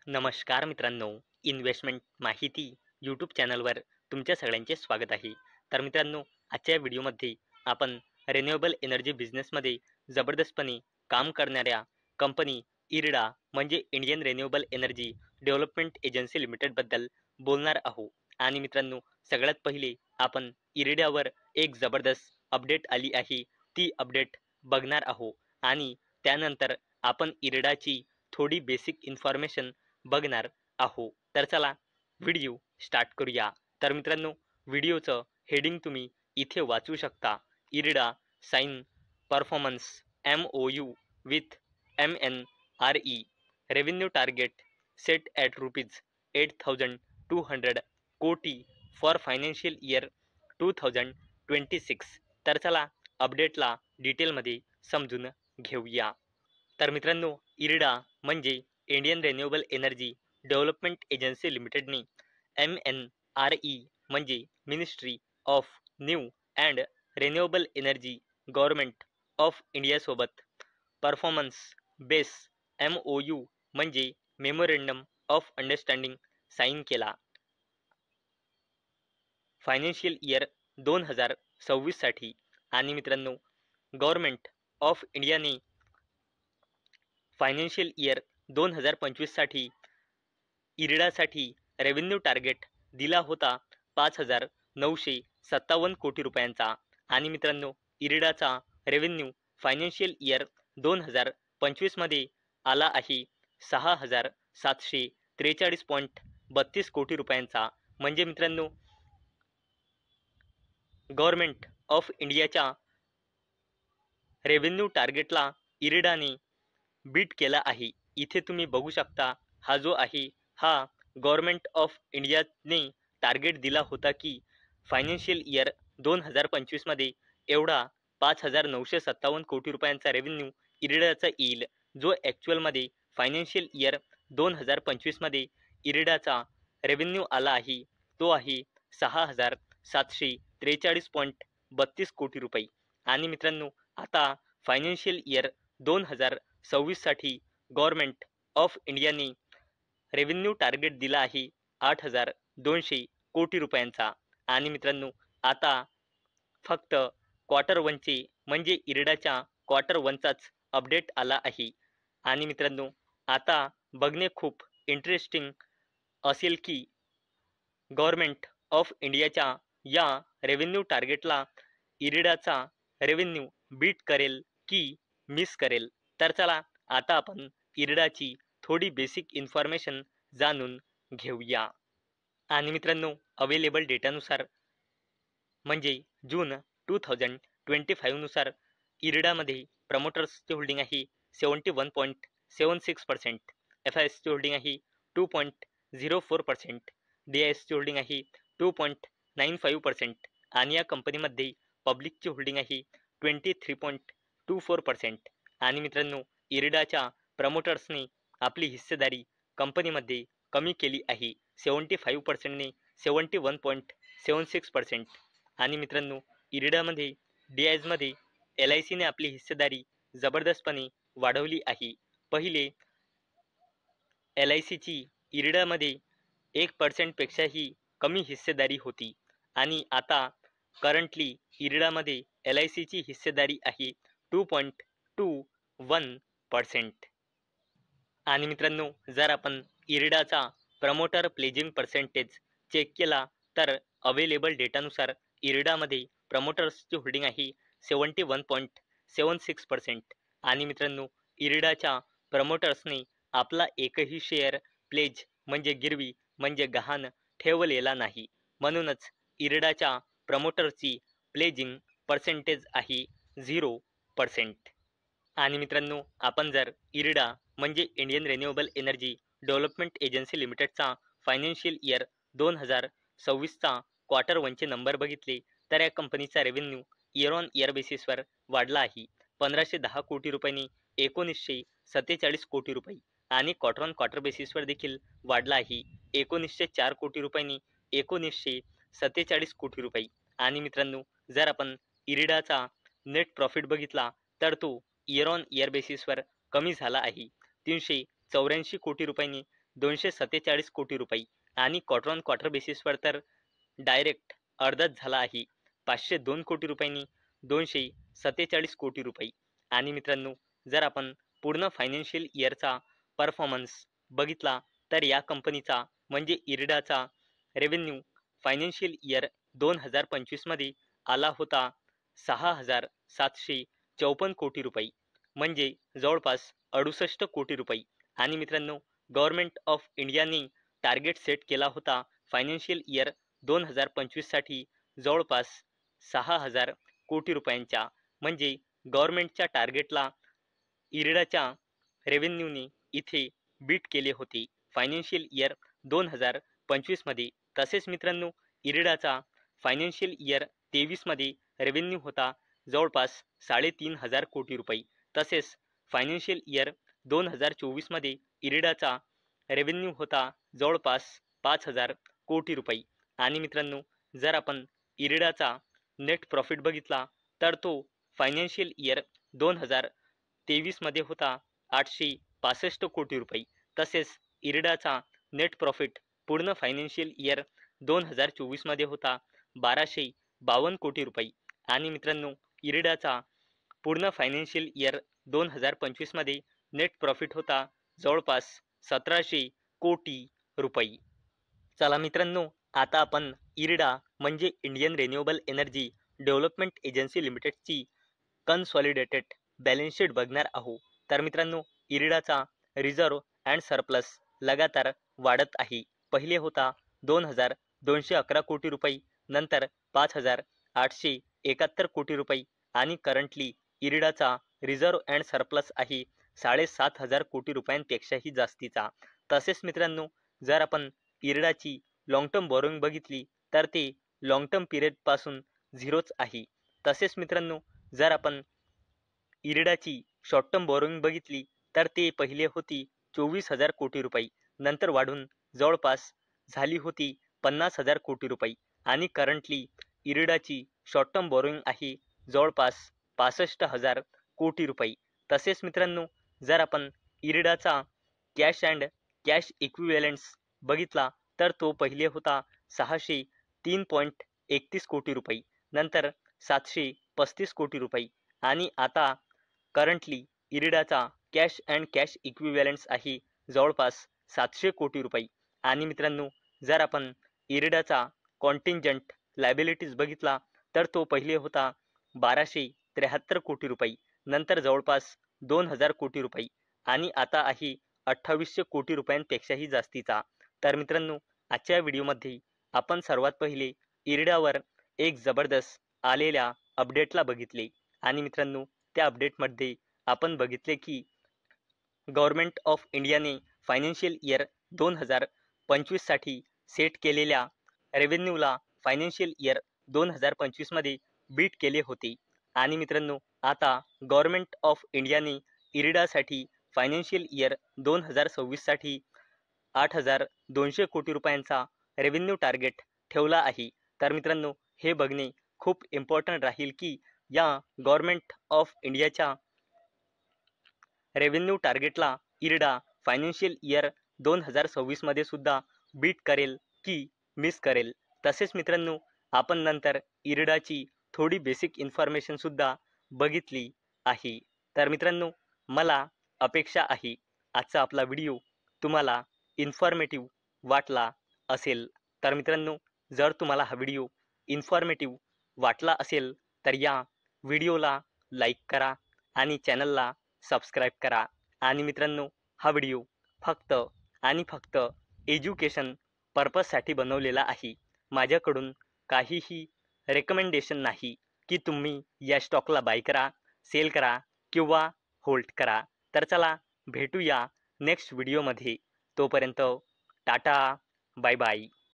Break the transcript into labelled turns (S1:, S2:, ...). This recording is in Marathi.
S1: नमस्कार मित्रांनो, इन्व्हेस्टमेंट माहिती यूट्यूब चॅनलवर तुमच्या सगळ्यांचे स्वागत आहे. तर मित्रांनो, आजच्या व्हिडिओमध्ये आपण रिन्युएबल एनर्जी बिझनेसमध्ये जबरदस्तपणे काम करणाऱ्या कंपनी इरडा म्हणजे Indian Renewable Energy Development Agency लिमिटेडबद्दल बोलणार आहोत. आणि मित्रांनो, सगळ्यात पहिले आपण इरड्यावर एक जबरदस्त अपडेट आली आहे, ती अपडेट बघणार आहोत आणि त्यानंतर आपण इरडाची थोडी बेसिक इन्फॉर्मेशन बघणार आहो. तर चला व्हिडिओ स्टार्ट करूया. तर मित्रांनो, व्हिडिओचं हेडिंग तुम्ही इथे वाचू शकता. IREDA sign performance MOU with MNRE revenue target set at ₹8,200 कोटी फॉर फायनान्शियल इयर 2026. तर चला अपडेटला डिटेलमध्ये समजून घेऊया. तर मित्रांनो, इरडा म्हणजे Indian Renewable Energy Development Agency लिमिटेडने MNRE म्हणजे Ministry of New and Renewable Energy Government of इंडियासोबत परफॉर्मन्स बेस MOU म्हणजे मेमोरेंडम ऑफ अंडरस्टँडिंग साईन केला. फायनान्शियल इयर 2026 साठी. आणि मित्रांनो, गव्हर्नमेंट ऑफ इंडियाने फायनान्शियल इयर 2025 साठी इरडासाठी रेव्हेन्यू टार्गेट दिला होता 5,957 कोटी रुपयांचा. आणि मित्रांनो, इरडाचा रेव्हेन्यू फायनान्शियल इयर 2025 मध्ये आला आहे 6,743.32 कोटी रुपयांचा. म्हणजे मित्रांनो, गव्हर्नमेंट ऑफ इंडियाच्या रेव्हेन्यू टार्गेटला इरडाने बीट केला आहे. इथे तुम्ही बघू शकता, हा जो आहे हा गव्हर्नमेंट ऑफ इंडियाने टार्गेट दिला होता की फायनान्शियल इयर 2025 मध्ये एवढा 5,957 कोटी रुपयांचा रेव्हेन्यू इरडाचा येईल, जो ॲक्च्युअलमध्ये फायनान्शियल इयर 2025 मध्ये इरडाचा रेव्हेन्यू आला आहे तो आहे 6,743.32 कोटी रुपये. आणि मित्रांनो, आता फायनान्शियल इयर 2026 साठी गव्हर्नमेंट ऑफ इंडियाने रेव्हेन्यू टार्गेट दिला आहे 8,200 कोटी रुपयांचा. आणि मित्रांनो, आता फक्त क्वार्टर वनचे म्हणजे इरडाच्या क्वार्टर वनचाच अपडेट आला आहे. आणि मित्रांनो, आता बघणे खूप इंटरेस्टिंग असेल की गव्हर्नमेंट ऑफ इंडियाच्या या रेव्हेन्यू टार्गेटला इरडाचा रेव्हेन्यू बीट करेल की मिस करेल. तर चला आता आपण इरडाची थोडी बेसिक इन्फॉर्मेशन जाणून घेऊया. आणि मित्रांनो, अवेलेबल डेटानुसार म्हणजे जून 2025 नुसार इरडामध्ये प्रमोटर्सची होल्डिंग आहे 71.76%, FISची होल्डिंग आहे 2.04%, DISची होल्डिंग आहे 2.95% आणि या कंपनीमध्ये पब्लिकची होल्डिंग आहे 23.24%. आणि मित्रांनो, इरडाच्या प्रमोटर्सने आपली हिस्सेदारी कंपनीमध्ये कमी केली आहे 75%ने 71.76%. आणि मित्रांनो, इरडामध्ये DISमध्ये LICने आपली हिस्सेदारी जबरदस्तपणे वाढवली आहे. पहिले LICची इरडामध्ये 1% पेक्षाही कमी हिस्सेदारी होती आणि आता करंटली इरडामध्ये LICची हिस्सेदारी आहे 2.21%. आणि मित्रांनो, जर आपण इरडाचा प्रमोटर प्लेजिंग पर्सेंटेज चेक केला तर अवेलेबल डेटानुसार इरडामध्ये प्रमोटर्सची होल्डिंग आहे 71.76%. आणि मित्रांनो, इरडाच्या प्रमोटर्सने आपला एकही शेअर प्लेज म्हणजे गिरवी म्हणजे गहाण ठेवलेला नाही. म्हणूनच इरडाच्या प्रमोटरची प्लेजिंग पर्सेंटेज आहे 0%. आणि मित्रांनो, आपण जर इरडा म्हणजे Indian Renewable Energy Development Agency लिमिटेडचा फायनान्शियल इयर 2026चा क्वार्टर वनचे नंबर बघितले तर या कंपनीचा रेव्हेन्यू इयर ऑन इयर बेसिसवर वाढला आहे 1,510 कोटी रुपयांनी 1,947 कोटी रुपये. आणि क्वार्टर ऑन क्वार्टर बेसिसवर देखील वाढला आहे 1,904 कोटी रुपयांनी 1,947 कोटी रुपये. आणि मित्रांनो, जर आपण इरडाचा नेट प्रॉफिट बघितला तर तो इयर ऑन इयर बेसिसवर कमी झाला आहे 84 कोटी रुपयांनी 247 कोटी रुपये आणि क्वार्टर ऑन क्वार्टर बेसिसवर तर डायरेक्ट अर्धाच झाला आहे. 502 कोटी रुपयांनी 247 कोटी रुपये. आणि मित्रांनो, जर आपण पूर्ण फायनान्शियल इयरचा परफॉर्मन्स बघितला तर या कंपनीचा म्हणजे इरिडाचा रेव्हेन्यू फायनान्शियल इयर 2025 मध्ये आला होता 6,754 कोटी रुपये, म्हणजे जवळपास 68 कोटी रुपये. आणि मित्रांनो, गव्हर्नमेंट ऑफ इंडियाने टार्गेट सेट केला होता फायनान्शियल इयर 2025 साठी जवळपास 6,000 कोटी रुपयांच्या, म्हणजे गव्हर्नमेंटच्या टार्गेटला इरिडाच्या रेव्हेन्यूने इथे बीट केले होते फायनान्शियल इयर 2025 मध्ये. तसेच मित्रांनो, इरिडाचा फायनान्शियल इयर 23 मध्ये रेव्हेन्यू होता जवळपास 3,500 कोटी रुपये. तसेच फायनान्शियल इयर 2024 मध्ये इरिडाचा रेव्हेन्यू होता जवळपास 5,000 कोटी रुपये. आणि मित्रांनो, जर आपण इरिडाचा नेट प्रॉफिट बघितला तर तो फायनान्शियल इयर 2023 मध्ये होता 865 कोटी रुपये. तसेच इरिडाचा नेट प्रॉफिट पूर्ण फायनान्शियल इयर 2024 मध्ये होता 1252 कोटी रुपये. आणि मित्रांनो, इरिडाचा पूर्ण फायनान्शियल इयर 2025 मध्ये नेट प्रॉफिट होता जवळपास 1700 कोटी रुपये. चला मित्रांनो, आता आपण इरिडा म्हणजे Indian Renewable Energy Development Agency लिमिटेडची कन्सॉलिडेटेड बॅलन्स शीट बघणार आहोत. तर मित्रांनो, इरिडाचा रिझर्व अँड सरप्लस लगातार वाढत आहे. पहिले होता 2,211 कोटी रुपये, नंतर 5,871 कोटी रुपये आणि करंटली इरिडाचा रिझर्व अँड सरप्लस आहे 7,500 कोटी रुपयांपेक्षाही जास्तीचा. तसेच मित्रांनो, जर आपण इरिडाची लॉंग टर्म बॉरोइंग बघितली तर ते लॉंग टर्म पिरियड पासून झिरोच आहे. तसेच मित्रांनो, जर आपण इरिडाची शॉर्ट टर्म बॉरोइंग बघितली तर ते पहिले होती 24,000 कोटी रुपये, नंतर वाढून जवळपास झाली होती 50,000 कोटी रुपये आणि करंटली इरिडाची शॉर्ट टर्म बॉरोइंग आहे जवळपास 65,000 कोटी रुपये. तसेच मित्रांनो, जर आपण इरिडाचा कॅश अँड कॅश इक्विव्हॅलंट्स बघितला तर तो पहिले होता 603.31 कोटी रुपये, नंतर 735 कोटी रुपये आणि आता करंटली इरिडाचा कॅश अँड कॅश इक्विव्हॅलंट्स आहे जवळपास 700 कोटी रुपये. आणि मित्रांनो, जर आपण इरिडाचा कॉन्टिंजंट लायबिलिटीज बघितला तर तो पहिले होता 1,273 कोटी रुपये, नंतर जवळपास 2,000 कोटी रुपये आणि आता आहे 2,800 कोटी रुपयांपेक्षाही जास्तीचा. तर मित्रांनो, आजच्या व्हिडिओमध्ये आपण सर्वात पहिले इरिडावर एक जबरदस्त आलेल्या अपडेटला बघितले. आणि मित्रांनो, त्या अपडेटमध्ये आपण बघितले की गव्हर्नमेंट ऑफ इंडियाने फायनान्शियल इयर 2025 साठी सेट केलेल्या रेव्हेन्यूला फायनान्शियल इयर 2025 मध्ये बीट केले होते. आणि मित्रांनो, आता गव्हर्नमेंट ऑफ इंडियाने इरिडासाठी फायनान्शियल इयर 2026 साठी 8,200 कोटी रुपयांचा रेव्हेन्यू टार्गेट ठेवला आहे. तर मित्रांनो, हे बघणे खूप इम्पॉर्टंट राहील की या गव्हर्नमेंट ऑफ इंडियाच्या रेव्हेन्यू टार्गेटला इरिडा फायनान्शियल इयर 2026 मध्ये सुद्धा बीट करेल की मिस करेल. तसेच मित्रांनो, आपण नंतर इरिडाची थोडी बेसिक इन्फॉर्मेशन सुद्धा बघितली आहे. तर मित्रांनो, मला अपेक्षा आहे आजचा आपला व्हिडिओ तुम्हाला इन्फॉर्मेटिव्ह वाटला असेल. तर मित्रांनो, जर तुम्हाला हा व्हिडिओ इन्फॉर्मेटिव्ह वाटला असेल तर या व्हिडिओला लाईक करा आणि चॅनलला सबस्क्राईब करा. आणि मित्रांनो, हा व्हिडिओ फक्त आणि फक्त एज्युकेशन पर्पजसाठी बनवलेला आहे. माझ्याकडून काहीही रेकमेंडेशन नाही की तुम्ही या स्टॉकला बाय करा, सेल करा किंवा होल्ड करा. तर चला भेटूया नेक्स्ट व्हिडिओमध्ये. तोपर्यंत टाटा, बाय बाय.